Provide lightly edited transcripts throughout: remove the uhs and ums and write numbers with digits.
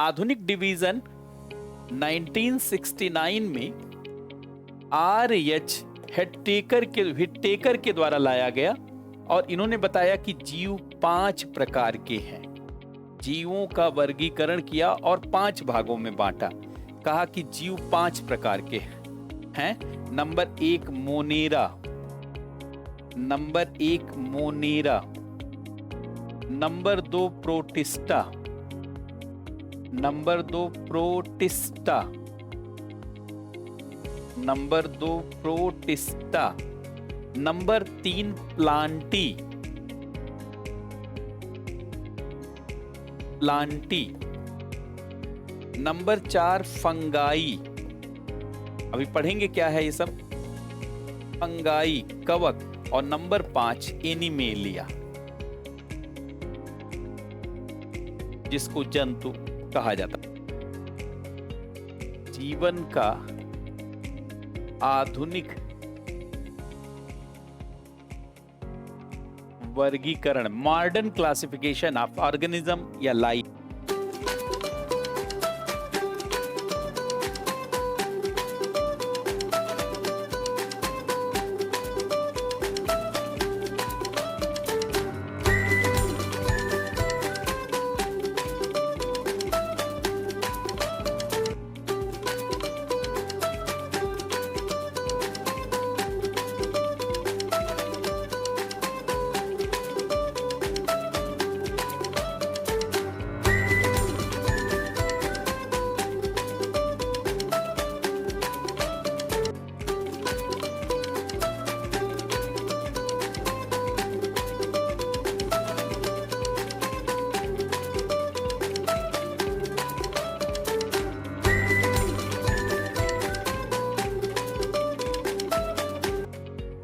आधुनिक डिवीजन 1969 में आर.एच. हिटटेकर के द्वारा लाया गया और इन्होंने बताया कि जीव 5 प्रकार के हैं। जीवों का वर्गीकरण किया और 5 भागों में बांटा। कहा कि जीव 5 प्रकार के हैं। Number 1 Monera, number 2 protista, number 2 number 3 Plantae, number 4 fungi. अभी पढ़ेंगे क्या है ये सब। फंगाई कवक। और नंबर 5 एनिमेलिया, जिसको जंतु कहा जाता। जीवन का आधुनिक वर्गीकरण, मॉडर्न क्लासिफिकेशन ऑफ ऑर्गेनिज्म या लाइफ।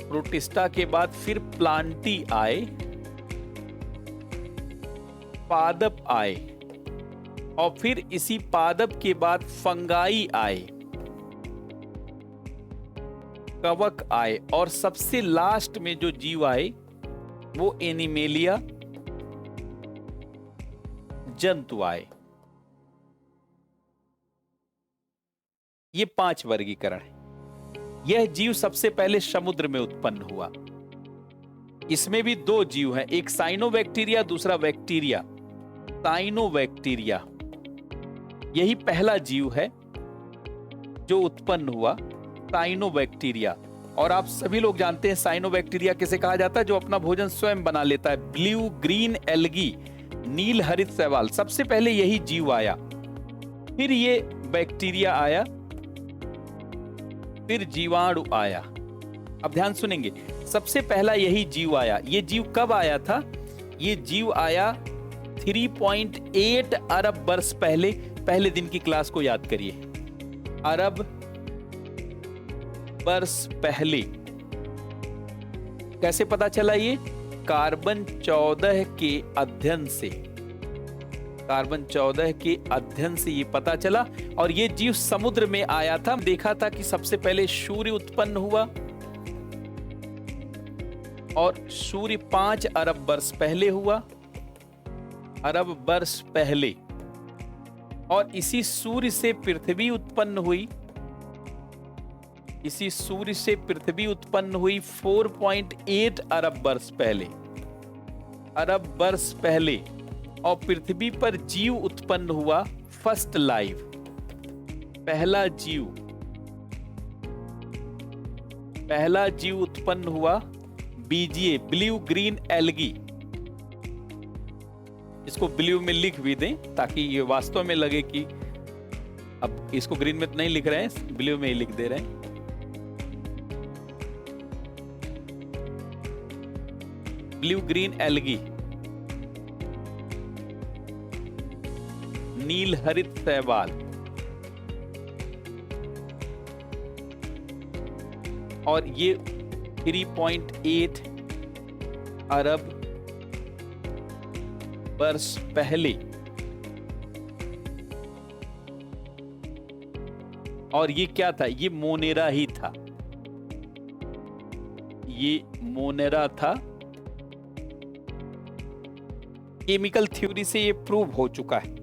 प्रोटिस्टा के बाद फिर प्लांटी आए, पादप आए और फिर इसी पादप के बाद फंगाई आए, कवक आए और सबसे लास्ट में जो जीव आए वो एनिमेलिया, जंतु आए। ये 5 वर्गीकरण है। यह जीव सबसे पहले समुद्र में उत्पन्न हुआ। इसमें भी 2 जीव हैं, एक साइनोबैक्टीरिया, दूसरा बैक्टीरिया। साइनोबैक्टीरिया यही पहला जीव है जो उत्पन्न हुआ, साइनोबैक्टीरिया। और आप सभी लोग जानते हैं साइनोबैक्टीरिया किसे कहा जाता है, जो अपना भोजन स्वयं बना लेता है। ब्लू ग्रीन एल्गी, नील हरित शैवाल, सबसे पहले यही जीव आया, फिर ये बैक्टीरिया आया, फिर जीवाणु आया। अब ध्यान सुनेंगे, सबसे पहला यही जीव आया। ये जीव कब आया था? ये जीव आया 3.8 अरब वर्ष पहले। पहले दिन की क्लास को याद करिए, अरब वर्ष पहले। कैसे पता चला? ये कार्बन 14 के अध्ययन से, कार्बन 14 के अध्ययन से ये पता चला। और ये जीव समुद्र में आया था। देखा था कि सबसे पहले सूर्य उत्पन्न हुआ और सूर्य 5 अरब वर्ष पहले हुआ, अरब वर्ष पहले। और इसी सूर्य से पृथ्वी उत्पन्न हुई, इसी सूर्य से पृथ्वी उत्पन्न हुई 4.8 अरब वर्ष पहले, अरब वर्ष पहले। और पृथ्वी पर जीव उत्पन्न हुआ, फर्स्ट लाइफ, पहला जीव उत्पन्न हुआ बीजीए, ब्लू ग्रीन एल्गी। इसको ब्लू में लिख भी दें ताकि ये वास्तव में लगे कि, अब इसको ग्रीन में तो नहीं लिख रहे हैं, ब्लू में ही लिख दे रहे हैं। ब्लू ग्रीन एल्गी, नील हरित शैवाल। और ये 3.8 अरब वर्ष पहले। और ये क्या था? ये मोनेरा ही था, ये मोनेरा था। केमिकल थ्योरी से ये प्रूव हो चुका है।